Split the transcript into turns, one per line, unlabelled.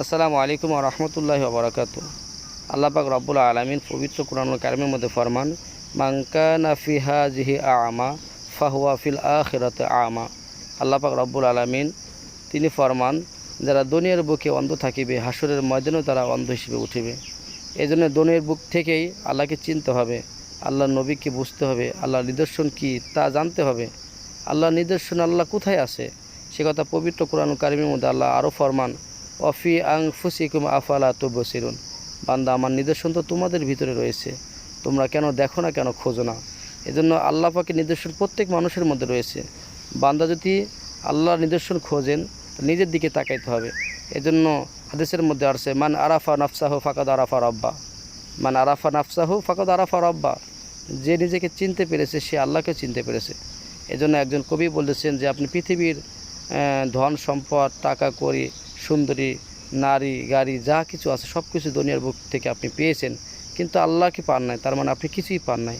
আসসালামু আলাইকুম ওয়া রাহমাতুল্লাহি ওয়া বারাকাতুহু। আল্লাহ পাক রব্বুল আলামিন পবিত্র কুরআনুল কারীমের মধ্যে ফরমান, মান কানা ফি হাযিহি আ'মা ফাহুয়া ফিল আখিরাতি আ'মা। আল্লাহ পাক রব্বুল আলামিন তিনি ফরমান, যারা দুনিয়ার বুকে অন্ধ থাকিবে হাসরের ময়দানেও তারা অন্ধ হিসেবে উঠিবে। এই জন্য দুনিয়ার বুক থেকেই আল্লাহকে চিনতে হবে, আল্লাহর নবীকে বুঝতে হবে, আল্লাহর নিদর্শন কী তা জানতে হবে। আল্লাহর নিদর্শন আল্লাহ কোথায় আছে সে কথা পবিত্র কুরআনুল কারীমের মধ্যে আল্লাহ আরও ফরমান, ওয়াফি আনফুসিকুম আফালা তুবসিরুন। বান্দা, আমার নিদর্শন তো তোমাদের ভিতরে রয়েছে, তোমরা কেন দেখো না, কেন খোঁজো না? এজন্য আল্লাহ পাকের নিদর্শন প্রত্যেক মানুষের মধ্যে রয়েছে। বান্দা যদি আল্লাহর নিদর্শন খোঁজেন নিজের দিকে তাকাইতে হবে। এজন্য হাদিসের মধ্যে আসছে, মান আরাফা নাফসাহু ফাকাদ আরাফা রব্বা। মান আরাফা নাফসাহু ফাকাদ আরাফা রব্বা। যে নিজেকে চিনতে পেরেছে সে আল্লাহকে চিনতে পেরেছে। এজন্য একজন কবি বলেছেন যে আপনি পৃথিবীর ধন সম্পদ, টাকা কড়ি, সুন্দরী নারী, গাড়ি যা কিছু আছে সব কিছু দুনিয়ার বুক থেকে আপনি পেয়েছেন, কিন্তু আল্লাহকে পান নাই, তার মানে আপনি কিছুই পান নাই।